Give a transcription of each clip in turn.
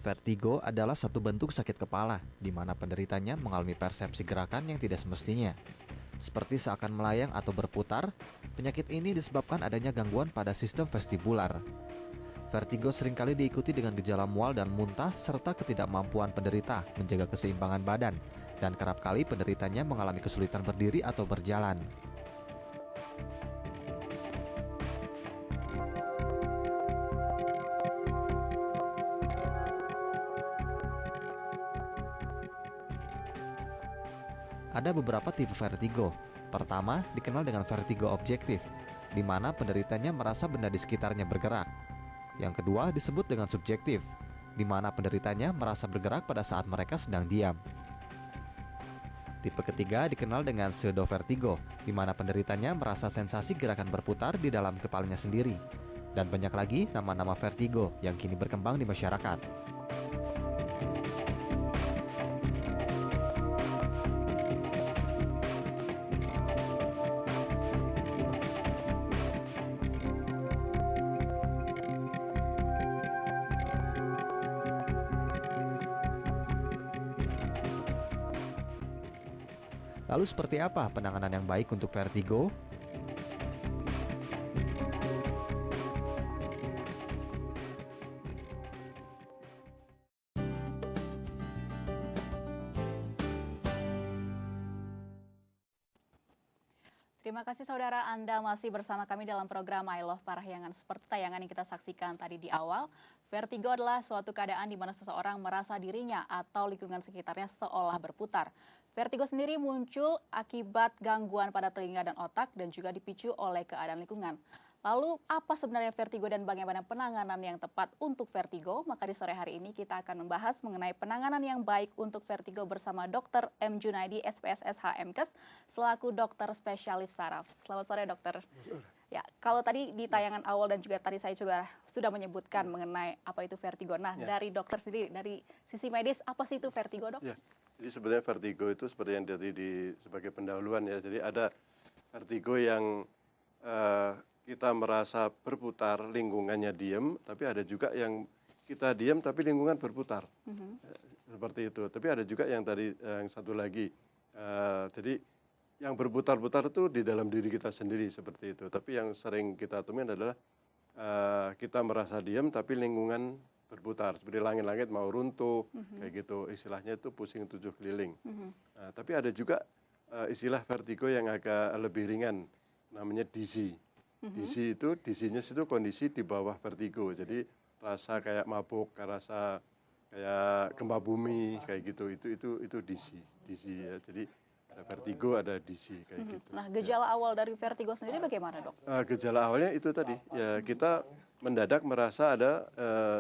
Vertigo adalah satu bentuk sakit kepala, di mana penderitanya mengalami persepsi gerakan yang tidak semestinya. Seperti seakan melayang atau berputar, penyakit ini disebabkan adanya gangguan pada sistem vestibular. Vertigo seringkali diikuti dengan gejala mual dan muntah serta ketidakmampuan penderita menjaga keseimbangan badan, dan kerap kali penderitanya mengalami kesulitan berdiri atau berjalan. Ada beberapa tipe vertigo. Pertama, dikenal dengan vertigo objektif, di mana penderitanya merasa benda di sekitarnya bergerak. Yang kedua disebut dengan subjektif, di mana penderitanya merasa bergerak pada saat mereka sedang diam. Tipe ketiga dikenal dengan pseudovertigo, di mana penderitanya merasa sensasi gerakan berputar di dalam kepalanya sendiri. Dan banyak lagi nama-nama vertigo yang kini berkembang di masyarakat. Lalu seperti apa penanganan yang baik untuk vertigo? Terima kasih saudara, Anda masih bersama kami dalam program I Love Parahyangan. Seperti tayangan yang kita saksikan tadi di awal, vertigo adalah suatu keadaan di mana seseorang merasa dirinya atau lingkungan sekitarnya seolah berputar. Vertigo sendiri muncul akibat gangguan pada telinga dan otak dan juga dipicu oleh keadaan lingkungan. Lalu apa sebenarnya vertigo dan bagaimana penanganan yang tepat untuk vertigo? Maka di sore hari ini kita akan membahas mengenai penanganan yang baik untuk vertigo bersama Dr. M. Junaidi, SPSS HMKes, selaku dokter spesialis saraf. Selamat sore dokter. Ya, kalau tadi di tayangan awal dan juga tadi saya juga sudah menyebutkan mengenai apa itu vertigo. Nah, dari dokter sendiri, dari sisi medis, apa sih itu vertigo, dok? Ya, jadi sebenarnya vertigo itu seperti yang tadi sebagai pendahuluan ya. Jadi ada vertigo yang kita merasa berputar, lingkungannya diam, tapi ada juga yang kita diam tapi lingkungan berputar. Seperti itu. Tapi ada juga yang tadi yang satu lagi. Jadi yang berputar-putar itu di dalam diri kita sendiri seperti itu. Tapi yang sering kita temui adalah kita merasa diam tapi lingkungan berputar. Seperti langit-langit mau runtuh, kayak gitu. Istilahnya itu pusing 7 keliling. Tapi ada juga istilah vertigo yang agak lebih ringan, namanya dizzy. Dizzy itu, dizziness itu kondisi di bawah vertigo. Jadi rasa kayak mabuk, rasa kayak gempa bumi, kayak gitu. Itu dizzy ya. Jadi ada vertigo, ada dizzy kayak gitu. Nah, gejala awal dari vertigo sendiri bagaimana, dok? Gejala awalnya itu tadi, ya kita mendadak merasa ada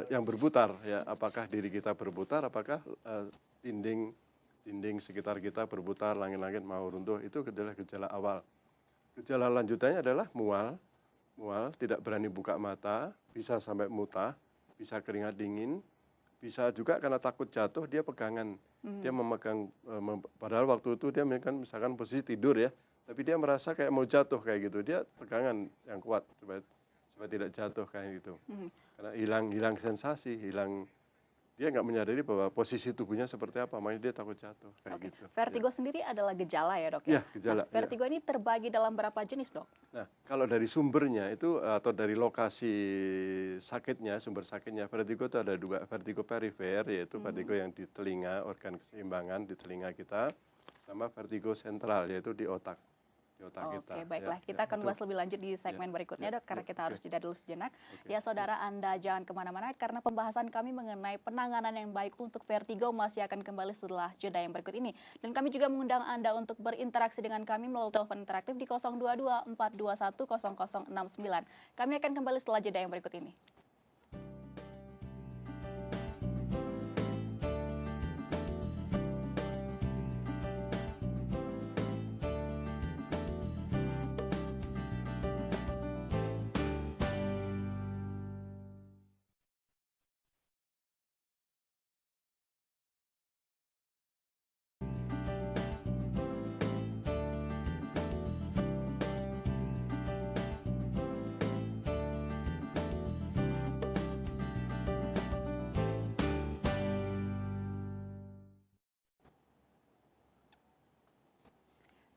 yang berputar, ya. Apakah diri kita berputar, apakah dinding sekitar kita berputar, langit-langit mau runtuh, itu adalah gejala awal. Gejala lanjutannya adalah mual, tidak berani buka mata, bisa sampai muntah, bisa keringat dingin, bisa juga karena takut jatuh dia pegangan, dia memegang, padahal waktu itu dia misalkan posisi tidur ya, tapi dia merasa kayak mau jatuh kayak gitu, dia pegangan yang kuat supaya tidak jatuh kayak gitu, karena hilang sensasi, dia nggak menyadari bahwa posisi tubuhnya seperti apa, makanya dia takut jatuh kayak gitu. Vertigo sendiri adalah gejala ya, dok? Ya, gejala. Nah, vertigo ini terbagi dalam berapa jenis, dok? Nah, kalau dari sumbernya itu atau dari lokasi sakitnya, sumber sakitnya, vertigo itu ada dua, vertigo perifer, yaitu vertigo yang di telinga, organ keseimbangan di telinga kita, sama vertigo sentral, yaitu di otak kita. Oke, baiklah. Kita akan bahas lebih lanjut di segmen berikutnya, dok, karena kita harus jeda dulu sejenak. Ya, saudara, Anda jangan kemana-mana, karena pembahasan kami mengenai penanganan yang baik untuk vertigo masih akan kembali setelah jeda yang berikut ini. Dan kami juga mengundang Anda untuk berinteraksi dengan kami melalui telepon interaktif di 022 421 0069. Kami akan kembali setelah jeda yang berikut ini.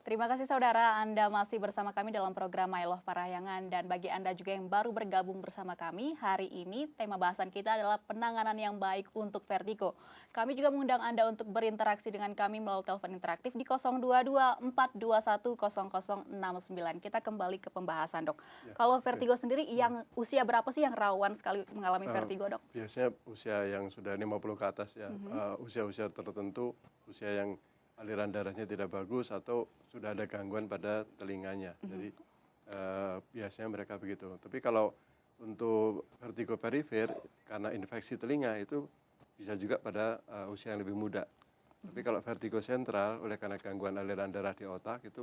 Terima kasih saudara, Anda masih bersama kami dalam program My Love Parahyangan. Dan bagi Anda juga yang baru bergabung bersama kami, hari ini tema bahasan kita adalah penanganan yang baik untuk vertigo. Kami juga mengundang Anda untuk berinteraksi dengan kami melalui telepon interaktif di 022-421-0069. Kita kembali ke pembahasan, Dok. Kalau vertigo sendiri, yang usia berapa sih yang rawan sekali mengalami vertigo, Dok? Biasanya usia yang sudah 50 ke atas ya, usia-usia tertentu, usia yang aliran darahnya tidak bagus atau sudah ada gangguan pada telinganya. Jadi biasanya mereka begitu. Tapi kalau untuk vertigo perifer karena infeksi telinga itu bisa juga pada usia yang lebih muda. Tapi kalau vertigo sentral oleh karena gangguan aliran darah di otak itu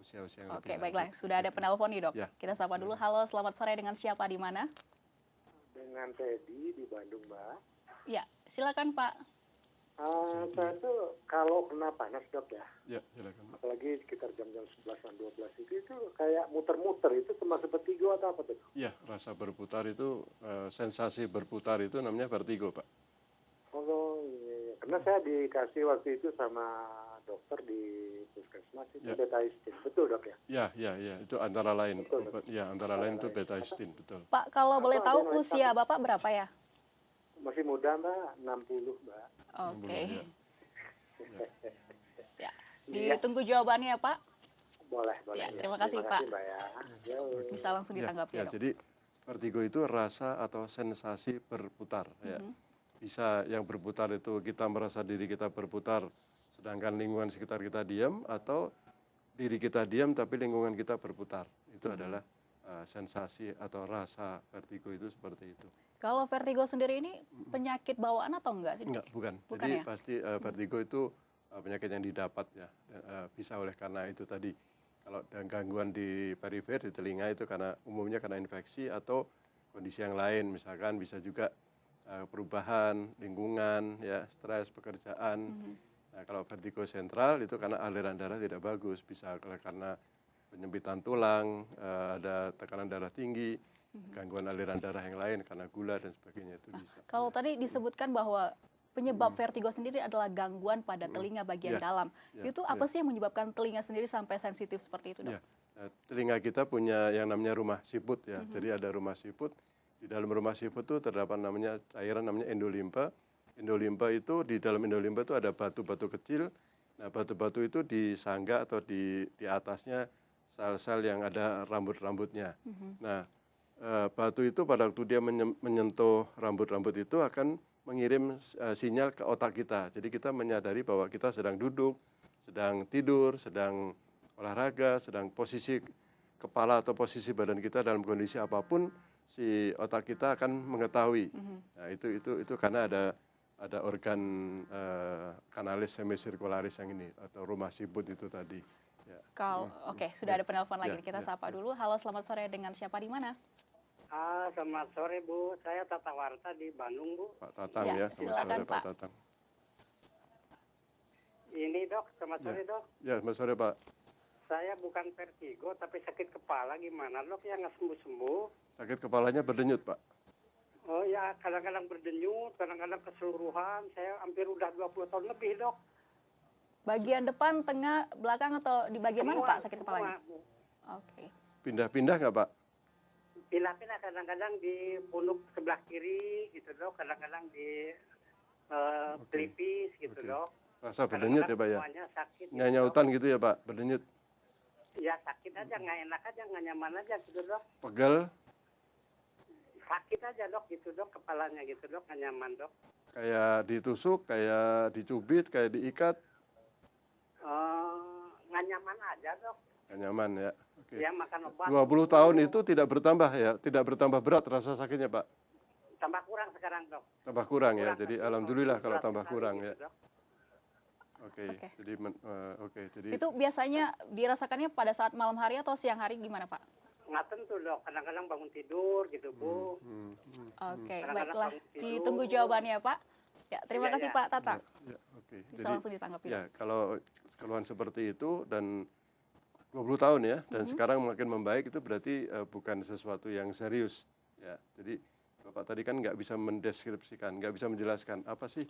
usia-usia yang lebih Oke, lanjut. baiklah. Sudah ada penelpon nih, Dok. Ya. Kita sapa dulu. Halo, selamat sore, dengan siapa di mana? Dengan Teddy di Bandung, Mbak. Ya, silakan Pak. Saya tuh kalau kena panas, Dok ya, Ya, silakan. apalagi sekitar jam-jam 11-an 12 itu kayak muter-muter, itu termasuk vertigo atau apa tuh? Ya, rasa berputar itu, sensasi berputar itu namanya vertigo, Pak. Oh iya, karena saya dikasih waktu itu sama dokter di puskesmas itu Ya. betaistin, betul Dok ya? Ya, itu antara lain. Betul, Obat, ya, antara lain itu betaistin, betul. Pak, kalau boleh Apa, tahu ada yang usia Bapak berapa ya? Masih muda Mbak, 60 Mbak. Oke. Ya. Ya. Iya. Ditunggu jawabannya ya, Pak. Boleh. Ya, terima kasih, Pak. Mbak ya. Yo. Bisa langsung ditanggapi ya, Dok. Jadi vertigo itu rasa atau sensasi berputar. Ya. Bisa yang berputar itu kita merasa diri kita berputar, sedangkan lingkungan sekitar kita diam, atau diri kita diam tapi lingkungan kita berputar. Itu adalah sensasi atau rasa vertigo itu seperti itu. Kalau vertigo sendiri ini penyakit bawaan atau enggak sih, Dok? Enggak, bukan. Bukan Jadi ya? pasti vertigo itu penyakit yang didapat ya. Bisa oleh karena itu tadi. Kalau ada gangguan di perifer, di telinga itu karena umumnya karena infeksi atau kondisi yang lain. Misalkan bisa juga perubahan lingkungan, ya, stres, pekerjaan. Nah, kalau vertigo sentral itu karena aliran darah tidak bagus. Bisa karena penyempitan tulang, ada tekanan darah tinggi, gangguan aliran darah yang lain karena gula dan sebagainya itu bisa. Kalau tadi disebutkan bahwa penyebab vertigo sendiri adalah gangguan pada telinga bagian Ya, dalam. ya, Itu apa sih yang menyebabkan telinga sendiri sampai sensitif seperti itu, Dok? Ya, telinga kita punya yang namanya rumah siput ya. Jadi ada rumah siput. Di dalam rumah siput itu terdapat namanya cairan namanya endolimpa. Endolimpa itu di dalam endolimpa itu ada batu-batu kecil. Nah, batu-batu itu di sangga atau di atasnya sel-sel yang ada rambut-rambutnya. Nah, batu itu pada waktu dia menyentuh rambut-rambut itu akan mengirim sinyal ke otak kita. Jadi kita menyadari bahwa kita sedang duduk, sedang tidur, sedang olahraga, sedang posisi kepala atau posisi badan kita dalam kondisi apapun, si otak kita akan mengetahui. Nah, itu karena ada organ kanalis semisirkularis yang ini atau rumah siput itu tadi. Ya. Oke, sudah ada penelpon lagi. Ya, Kita ya. sapa dulu. Halo, selamat sore, dengan siapa di mana? Selamat sore Bu, saya Tata Warta di Bandung Bu. Pak Tatang Ya, ya, selamat silakan, sore Pak Pak. Tatang. Ini Dok, selamat sore Dok. Ya, selamat sore Pak. Saya bukan vertigo tapi sakit kepala, gimana Dok ya nggak sembuh-sembuh? Sakit kepalanya berdenyut Pak. Oh ya, kadang-kadang berdenyut, kadang-kadang keseluruhan. Saya hampir udah 20 tahun lebih Dok. Bagian depan, tengah, belakang, atau di bagian mana, Semua, Pak, sakit kepalanya? semua, Bu. Oke. Pindah-pindah nggak Pak? Pindah-pindah kadang-kadang di punuk sebelah kiri gitu Dok, kadang-kadang di pelipis gitu Oke. Dok. Rasa berdenyut ya Pak ya? Semuanya sakit. gitu, Nyanyautan gitu ya Pak, berdenyut. Dok. Ya sakit aja, nggak enak aja, nggak nyaman aja gitu Dok. Pegel, Sakit aja Dok gitu Dok, kepalanya gitu Dok, nggak nyaman Dok. kayak ditusuk, kayak dicubit, kayak diikat, Nggak nyaman aja Dok. nggak nyaman ya. Oke. Ya makan obat. 20 tahun itu tidak bertambah ya, tidak bertambah berat rasa sakitnya Pak. Tambah kurang sekarang Dok. Tambah kurang ya, Kurang jadi satu, alhamdulillah kalau berat tambah sekali kurang gitu, ya. Dok. Oke, Oke. jadi jadi Itu biasanya dirasakannya pada saat malam hari atau siang hari, gimana, Pak? Nggak tentu Dok, kadang-kadang bangun tidur gitu Bu. Oke, Kadang-kadang baiklah. bangun tidur. Ditunggu jawabannya, Pak. Ya, terima Iya, kasih iya. Pak Tatang. ya, oke. Bisa langsung ditanggapi. Ya, kalau keluhan seperti itu dan 20 tahun ya, dan sekarang makin membaik itu berarti bukan sesuatu yang serius. Ya, jadi Bapak tadi kan nggak bisa mendeskripsikan, nggak bisa menjelaskan apa sih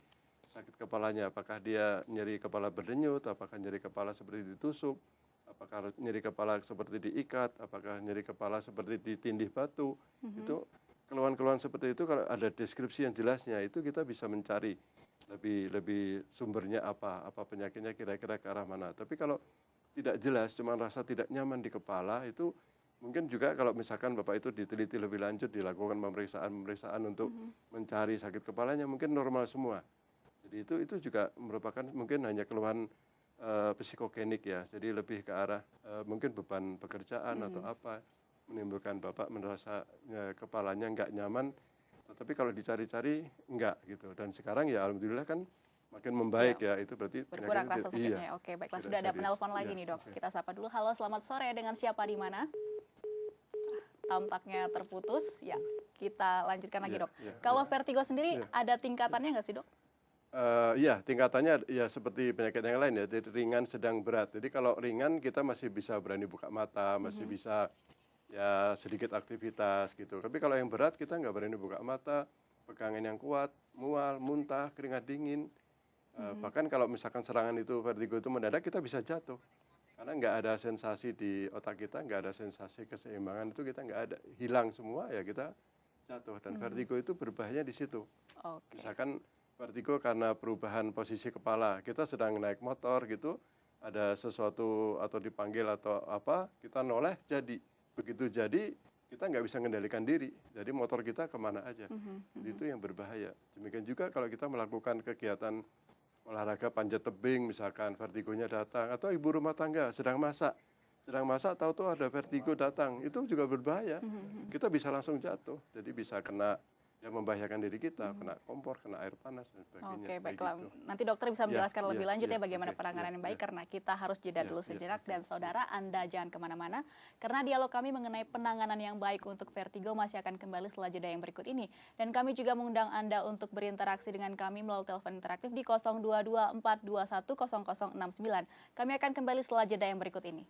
sakit kepalanya, apakah dia nyeri kepala berdenyut, apakah nyeri kepala seperti ditusuk, apakah nyeri kepala seperti diikat, apakah nyeri kepala seperti ditindih batu, itu keluhan-keluhan seperti itu kalau ada deskripsi yang jelasnya itu kita bisa mencari lebih sumbernya apa penyakitnya kira-kira ke arah mana. Tapi kalau tidak jelas, cuma rasa tidak nyaman di kepala itu mungkin juga kalau misalkan Bapak itu diteliti lebih lanjut, dilakukan pemeriksaan untuk mencari sakit kepalanya mungkin normal semua. Jadi itu juga merupakan mungkin hanya keluhan psikogenik ya. Jadi lebih ke arah mungkin beban pekerjaan atau apa menimbulkan Bapak merasa kepalanya nggak nyaman. Tapi kalau dicari-cari enggak gitu. Dan sekarang ya alhamdulillah kan makin membaik ya, itu berarti berkurang rasa sakitnya. Iya, Oke, baiklah, tidak sudah ada serius. penelpon lagi Iya, nih dok. oke. Kita sapa dulu. Halo, selamat sore. Dengan siapa di mana? Tampaknya terputus. Ya, kita lanjutkan lagi Iya, dok. iya, Kalau iya. vertigo sendiri Iya. ada tingkatannya nggak sih dok? Iya, tingkatannya ya seperti penyakit yang lain ya, jadi ringan, sedang, berat. Jadi kalau ringan kita masih bisa berani buka mata, masih bisa ya sedikit aktivitas gitu. Tapi kalau yang berat kita nggak berani buka mata, pegangan yang kuat, mual, muntah, keringat dingin. Bahkan kalau misalkan serangan itu vertigo itu mendadak kita bisa jatuh. Karena nggak ada sensasi di otak kita, nggak ada sensasi keseimbangan itu kita nggak ada, hilang semua ya kita jatuh. Dan vertigo itu berbahaya di situ. Oke. Misalkan vertigo karena perubahan posisi kepala, kita sedang naik motor gitu, ada sesuatu atau dipanggil atau apa, kita noleh jadi. Begitu jadi, kita nggak bisa mengendalikan diri, jadi motor kita kemana aja. Jadi itu yang berbahaya. Demikian juga kalau kita melakukan kegiatan olahraga panjat tebing, misalkan vertigonya datang, atau ibu rumah tangga sedang masak tahu-tahu ada vertigo datang, itu juga berbahaya. Kita bisa langsung jatuh, jadi bisa kena yang membahayakan diri kita, kena kompor, kena air panas dan sebagainya. Oke, kayak baiklah. gitu. Nanti dokter bisa menjelaskan lebih lanjut ya iya, bagaimana oke, penanganan yang baik, iya. karena kita harus jeda dulu Iya, sejenak. oke. Dan saudara, Anda jangan kemana-mana, karena dialog kami mengenai penanganan yang baik untuk vertigo masih akan kembali setelah jeda yang berikut ini. Dan kami juga mengundang Anda untuk berinteraksi dengan kami melalui telepon interaktif di 022-421-0069. Kami akan kembali setelah jeda yang berikut ini.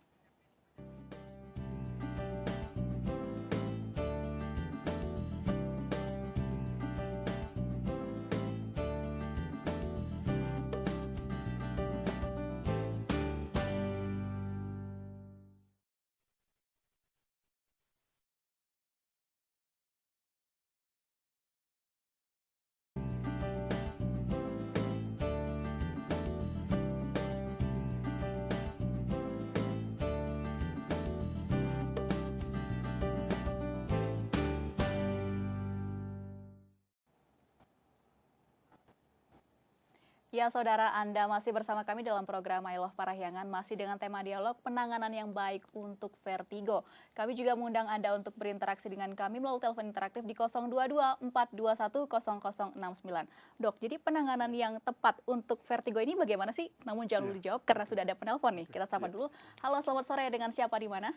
Ya, saudara, Anda masih bersama kami dalam program I Love Parahyangan, masih dengan tema dialog penanganan yang baik untuk vertigo. Kami juga mengundang Anda untuk berinteraksi dengan kami melalui telepon interaktif di 022-421-0069. Dok, jadi penanganan yang tepat untuk vertigo ini bagaimana sih? Namun jangan dulu dijawab karena sudah ada penelpon nih. Kita sapa dulu. Halo, selamat sore. Dengan siapa di mana?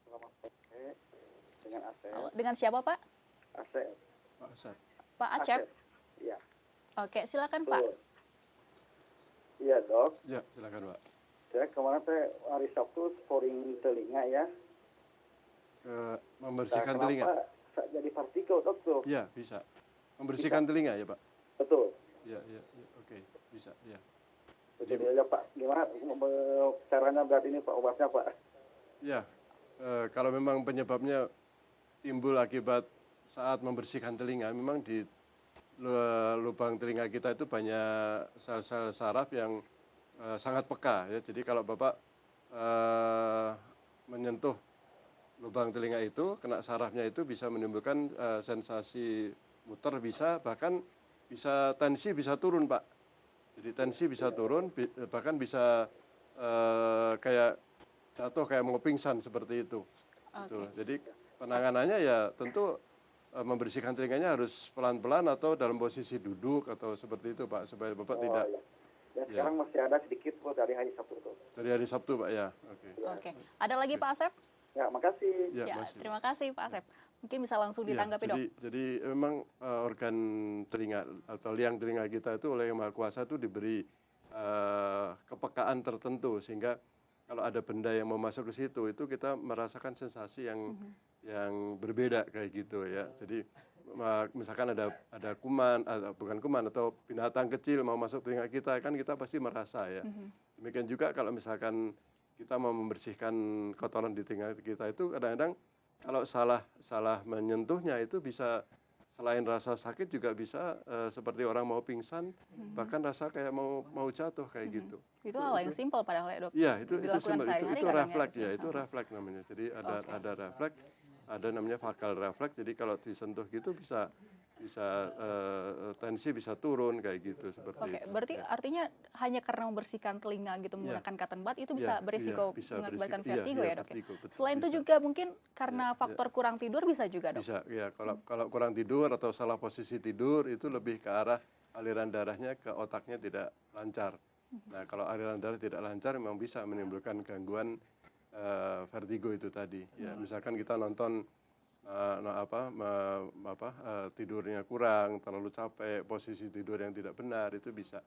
Selamat sore, dengan Asep. Halo, dengan siapa, Pak? Asep. Pak Asep. Pak Acep. Iya. Oke, silakan Pak. Iya dok, Ya, silakan Pak. saya kemarin hari Sabtu sporing telinga ya. Membersihkan Nah, telinga. kenapa saya jadi vertigo dok tuh? Ya, bisa. Membersihkan telinga ya Pak. Betul. Ya, oke, bisa, ya. Betul ya Pak. Gimana caranya berarti ini Pak, obatnya Pak? Ya, kalau memang penyebabnya timbul akibat saat membersihkan telinga, memang di lubang telinga kita itu banyak sel-sel saraf yang sangat peka ya. Jadi kalau Bapak menyentuh lubang telinga itu, kena sarafnya itu bisa menimbulkan sensasi muter, bisa bahkan bisa tensi bisa turun Pak. Jadi tensi bisa turun, bahkan bisa kayak jatuh kayak mau pingsan seperti itu. Gitu. Jadi penanganannya ya tentu membersihkan telinganya harus pelan-pelan atau dalam posisi duduk atau seperti itu Pak, supaya Bapak tidak. Iya. Dan sekarang masih ada sedikit kok dari hari Sabtu tuh. Dari hari Sabtu Pak ya. Oke. Oke. Ada lagi Pak Asep? Ya, makasih. Ya, Ya, masih. terima kasih Pak Asep. Mungkin bisa langsung Ya, ditanggapi dok. jadi memang organ telinga atau liang telinga kita itu oleh Yang Maha Kuasa itu diberi kepekaan tertentu, sehingga kalau ada benda yang mau masuk ke situ itu kita merasakan sensasi yang berbeda kayak gitu ya. Jadi misalkan ada kuman, bukan kuman atau binatang kecil mau masuk telinga kita, kan kita pasti merasa ya. Demikian juga kalau misalkan kita mau membersihkan kotoran di telinga kita itu kadang-kadang kalau salah menyentuhnya itu bisa selain rasa sakit juga bisa seperti orang mau pingsan, bahkan rasa kayak mau jatuh kayak gitu. Itu hal yang simpel padahal ya dok. Iya, itu Dilakukan sehari-hari itu kadang ya, refleks gitu. ya, itu refleks namanya. Jadi ada refleks, ada namanya vagal refleks. Jadi kalau disentuh gitu bisa tensi bisa turun kayak gitu seperti Oke, itu. berarti artinya hanya karena membersihkan telinga gitu menggunakan cotton bud itu bisa Iya, berisiko bisa mengakibatkan berisiko. Iya, vertigo iya, ya dok ya. vertigo, betul, Selain itu bisa. juga mungkin karena faktor kurang tidur bisa juga dok. Bisa, ya. Kalau kurang tidur atau salah posisi tidur itu lebih ke arah aliran darahnya ke otaknya tidak lancar. Nah, kalau aliran darah tidak lancar memang bisa menimbulkan gangguan vertigo itu tadi. Ya, misalkan kita nonton tidurnya kurang, terlalu capek, posisi tidur yang tidak benar itu bisa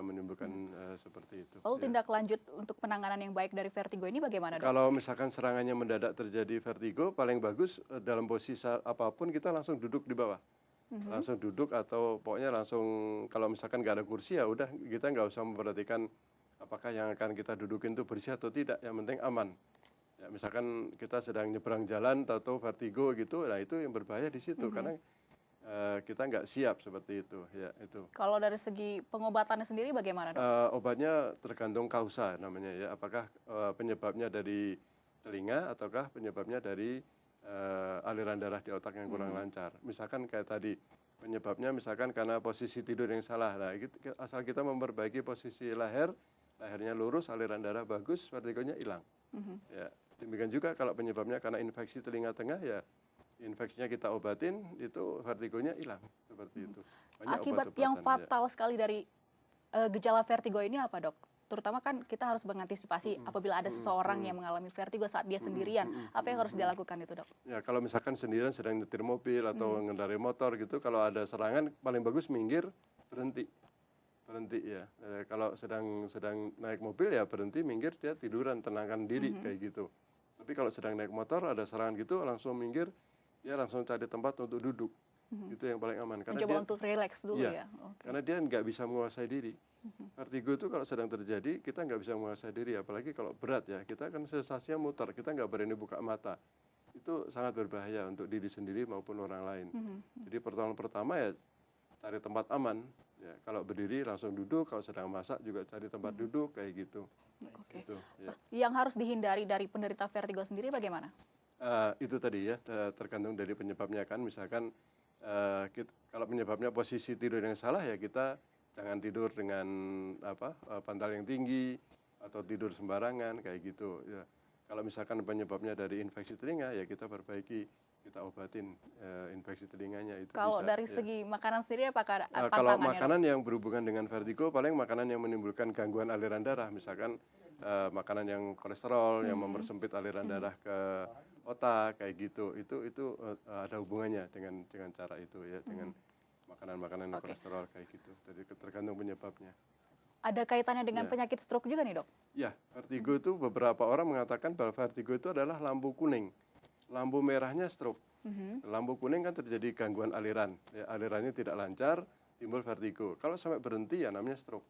menimbulkan seperti itu. Lalu Ya. tindak lanjut untuk penanganan yang baik dari vertigo ini bagaimana dok? Kalau misalkan serangannya mendadak terjadi vertigo, paling bagus dalam posisi apapun kita langsung duduk di bawah. Langsung duduk atau pokoknya langsung kalau misalkan nggak ada kursi ya udah kita nggak usah memperhatikan apakah yang akan kita dudukin itu bersih atau tidak, yang penting aman. Ya, misalkan kita sedang nyebrang jalan atau vertigo gitu, nah itu yang berbahaya di situ karena kita nggak siap seperti itu. Ya, itu. Kalau dari segi pengobatannya sendiri bagaimana dok? Obatnya tergantung kausa namanya ya, apakah penyebabnya dari telinga ataukah penyebabnya dari aliran darah di otak yang kurang lancar. Misalkan kayak tadi penyebabnya misalkan karena posisi tidur yang salah. Nah, asal kita memperbaiki posisi lehernya lurus, aliran darah bagus, vertigonya hilang. Ya, demikian juga kalau penyebabnya karena infeksi telinga tengah ya infeksinya kita obatin itu vertigonya hilang seperti itu. Banyak Akibat obat-obatan, yang ya. fatal sekali dari gejala vertigo ini apa dok? Terutama kan kita harus mengantisipasi apabila ada seseorang yang mengalami vertigo saat dia sendirian, apa yang harus dilakukan itu dok? Ya, kalau misalkan sendirian sedang nyetir mobil atau mengendarai motor gitu, kalau ada serangan paling bagus minggir, berhenti ya. Kalau sedang naik mobil ya berhenti, minggir, dia tiduran, tenangkan diri kayak gitu. Tapi kalau sedang naik motor ada serangan gitu, langsung minggir, dia langsung cari tempat untuk duduk. Itu yang paling aman. Karena Mencoba dia, untuk relax dulu iya, ya. Oke. karena dia nggak bisa menguasai diri. Vertigo itu kalau sedang terjadi kita nggak bisa menguasai diri, apalagi kalau berat ya. Kita kan sensasinya muter, kita nggak berani buka mata. Itu sangat berbahaya untuk diri sendiri maupun orang lain. Jadi pertolongan pertama ya cari tempat aman. Ya, kalau berdiri langsung duduk, kalau sedang masak juga cari tempat duduk kayak gitu. Oke. Gitu, ya. Yang harus dihindari dari penderita vertigo sendiri bagaimana? Itu tadi ya tergantung dari penyebabnya kan. Misalkan kalau penyebabnya posisi tidur yang salah ya kita jangan tidur dengan bantal yang tinggi atau tidur sembarangan kayak gitu ya. Kalau misalkan penyebabnya dari infeksi telinga ya kita perbaiki, kita obatin infeksi telinganya itu. Kalau bisa, dari ya. segi makanan sendiri apakah ada Kalau pantangannya, Dok? makanan yang berhubungan dengan vertigo paling makanan yang menimbulkan gangguan aliran darah, misalkan makanan yang kolesterol yang mempersempit aliran darah ke otak kayak gitu, itu ada hubungannya dengan cara itu ya, dengan makanan-makanan yang kolesterol kayak gitu. Jadi tergantung penyebabnya. Ada kaitannya dengan Ya. penyakit stroke juga nih dok? Ya, vertigo itu beberapa orang mengatakan bahwa vertigo itu adalah lampu kuning. Lampu merahnya stroke. Lampu kuning kan terjadi gangguan aliran. Ya, alirannya tidak lancar, timbul vertigo. Kalau sampai berhenti ya namanya stroke.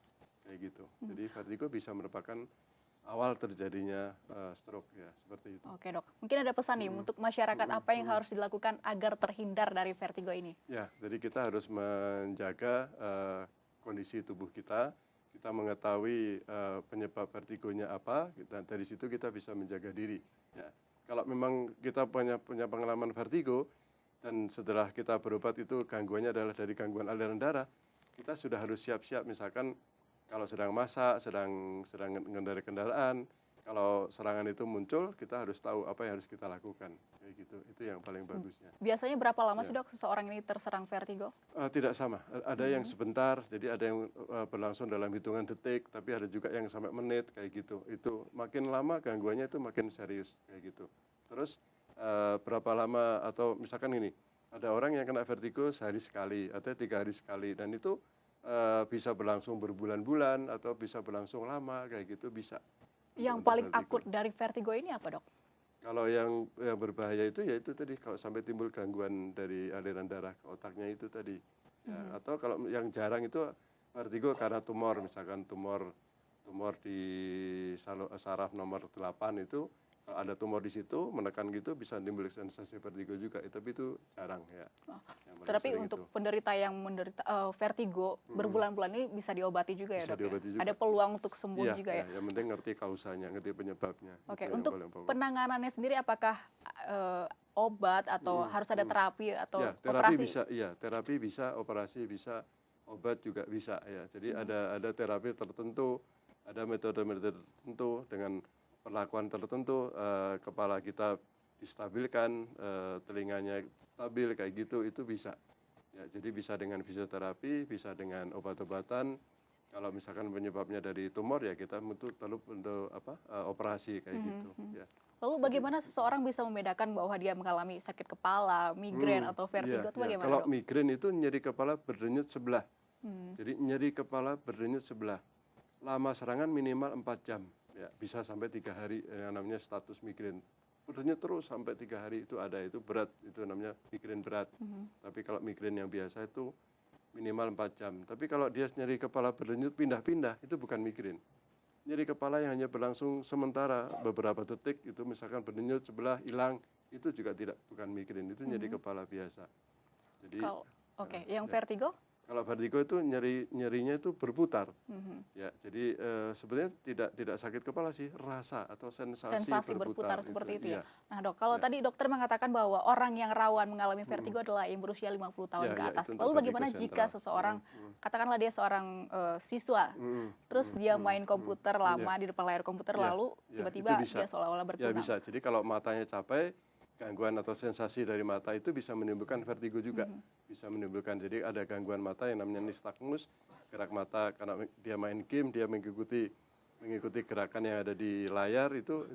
Kayak gitu. Jadi vertigo bisa merupakan awal terjadinya stroke ya, seperti itu. Oke dok, mungkin ada pesan nih untuk masyarakat apa yang harus dilakukan agar terhindar dari vertigo ini? Ya, jadi kita harus menjaga kondisi tubuh kita. Kita mengetahui penyebab vertigonya apa, dan dari situ kita bisa menjaga diri. Ya. Kalau memang kita punya pengalaman vertigo, dan setelah kita berobat itu gangguannya adalah dari gangguan aliran darah, kita sudah harus siap-siap. Misalkan kalau sedang masak, sedang mengendarai kendaraan, kalau serangan itu muncul, kita harus tahu apa yang harus kita lakukan. Kayak gitu, itu yang paling bagusnya. Biasanya berapa lama sih dok seseorang ini terserang vertigo? Tidak sama, ada yang sebentar, jadi ada yang berlangsung dalam hitungan detik, tapi ada juga yang sampai menit kayak gitu. Itu makin lama gangguannya itu makin serius kayak gitu. Terus berapa lama atau misalkan ini, ada orang yang kena vertigo sehari sekali atau 3 hari sekali, dan itu bisa berlangsung berbulan-bulan atau bisa berlangsung lama kayak gitu bisa. Yang Untuk paling vertigo. akut dari vertigo ini apa dok? Kalau yang berbahaya itu ya itu tadi kalau sampai timbul gangguan dari aliran darah ke otaknya itu tadi. Ya, atau kalau yang jarang itu vertigo karena tumor, misalkan tumor di saraf nomor 8 itu kalau ada tumor di situ menekan gitu bisa timbul sensasi vertigo juga. Tapi itu jarang ya. Tetapi untuk penderita yang menderita vertigo berbulan-bulan ini bisa diobati juga ya, Bisa Dok? diobati juga. Ada peluang untuk sembuh Iya, juga ya? yang penting ngerti kausanya, ngerti penyebabnya. Oke, Itu yang untuk paling pokok. penanganannya sendiri apakah obat atau harus ada terapi atau Ya, terapi operasi? bisa, iya, terapi bisa, operasi bisa, obat juga bisa ya. Jadi ada terapi tertentu, ada metode-metode tertentu dengan perlakuan tertentu, kepala kita distabilkan, telinganya stabil kayak gitu, itu bisa. Ya, jadi bisa dengan fisioterapi, bisa dengan obat-obatan. Kalau misalkan penyebabnya dari tumor ya kita untuk operasi kayak gitu. Ya. Lalu bagaimana seseorang bisa membedakan bahwa dia mengalami sakit kepala, migrain atau vertigo itu bagaimana, Kalau Dok? migrain itu nyeri kepala berdenyut sebelah. Jadi nyeri kepala berdenyut sebelah. Lama serangan minimal 4 jam. Ya, bisa sampai 3 hari yang namanya status migrain. Berdenyut terus sampai 3 hari itu ada, itu berat, itu namanya migrain berat. Tapi kalau migrain yang biasa itu minimal 4 jam. Tapi kalau dia nyeri kepala berdenyut pindah-pindah itu bukan migrain. Nyeri kepala yang hanya berlangsung sementara beberapa detik itu misalkan berdenyut sebelah hilang itu juga bukan migrain, itu nyeri kepala biasa. Jadi Yang vertigo? kalau vertigo itu nyerinya itu berputar. Ya, jadi sebenarnya tidak sakit kepala sih, rasa atau sensasi berputar seperti itu ya. Iya. Nah, Dok, kalau tadi dokter mengatakan bahwa orang yang rawan mengalami vertigo adalah yang berusia 50 tahun ke atas. itu untuk Lalu bagaimana vertigo jika sentral. seseorang katakanlah dia seorang siswa, terus dia main komputer lama di depan layar komputer lalu tiba-tiba itu bisa. dia seolah-olah Ya berkunang. bisa. Jadi kalau matanya capek, gangguan atau sensasi dari mata itu bisa menimbulkan vertigo juga. Bisa menimbulkan, jadi ada gangguan mata yang namanya nistagmus, gerak mata karena dia main game, dia mengikuti gerakan yang ada di layar itu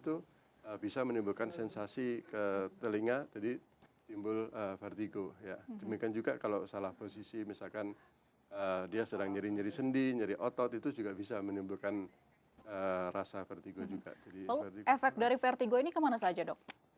bisa menimbulkan sensasi ke telinga, jadi timbul vertigo. Ya. Demikian juga kalau salah posisi, misalkan dia sedang nyeri sendi, nyeri otot, itu juga bisa menimbulkan rasa vertigo juga. Jadi Lalu efek dari vertigo ini kemana saja, Dok?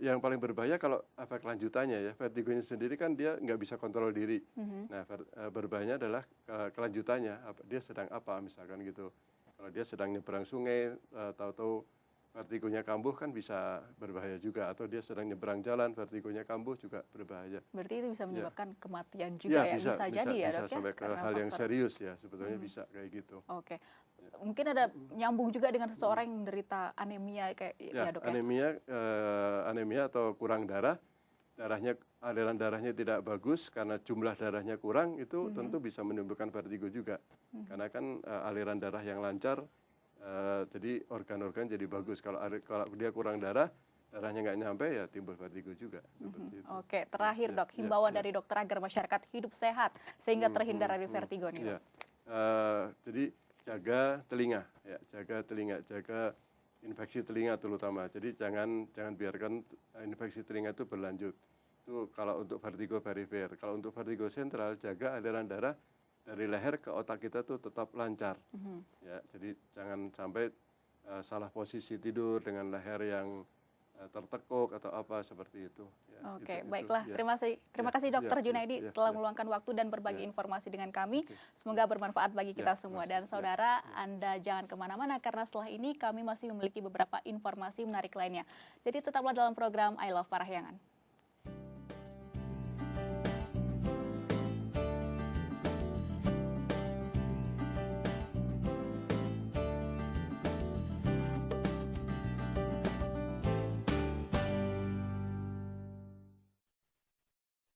Yang paling berbahaya kalau efek lanjutannya ya, vertigonya sendiri kan dia nggak bisa kontrol diri. Nah, berbahayanya adalah kelanjutannya, dia sedang apa misalkan gitu. Kalau dia sedang nyebrang sungai, tahu-tahu vertigonya kambuh kan bisa berbahaya juga. Atau dia sedang nyebrang jalan, vertigonya kambuh juga berbahaya. Berarti itu bisa menyebabkan kematian juga ya? Bisa jadi ya, Dok, bisa ya? sampai ke hal yang serius ya, sebetulnya bisa kayak gitu. Oke. Mungkin ada nyambung juga dengan seseorang yang menderita anemia kayak ya, Dok ya? Anemia atau kurang darah, aliran darahnya tidak bagus karena jumlah darahnya kurang, itu tentu bisa menimbulkan vertigo juga. Karena kan aliran darah yang lancar, jadi organ-organ jadi bagus. Kalau dia kurang darahnya nggak nyampe ya timbul vertigo juga. Seperti itu. Oke, terakhir Dok, himbauan dari dokter agar masyarakat hidup sehat sehingga terhindar dari vertigo nih, Dok. Jadi jaga telinga, jaga infeksi telinga terutama. Jadi jangan biarkan infeksi telinga itu berlanjut. Itu kalau untuk vertigo perifer. Kalau untuk vertigo sentral, jaga aliran darah dari leher ke otak kita tuh tetap lancar. Ya, jadi jangan sampai salah posisi tidur dengan leher yang tertekuk atau apa seperti itu. Ya, Oke, baiklah. Terima kasih Dr. Junaidi telah meluangkan waktu dan berbagi informasi dengan kami. Semoga bermanfaat bagi kita semua. Dan saudara, Anda jangan kemana-mana karena setelah ini kami masih memiliki beberapa informasi menarik lainnya. Jadi tetaplah dalam program I Love Parahyangan.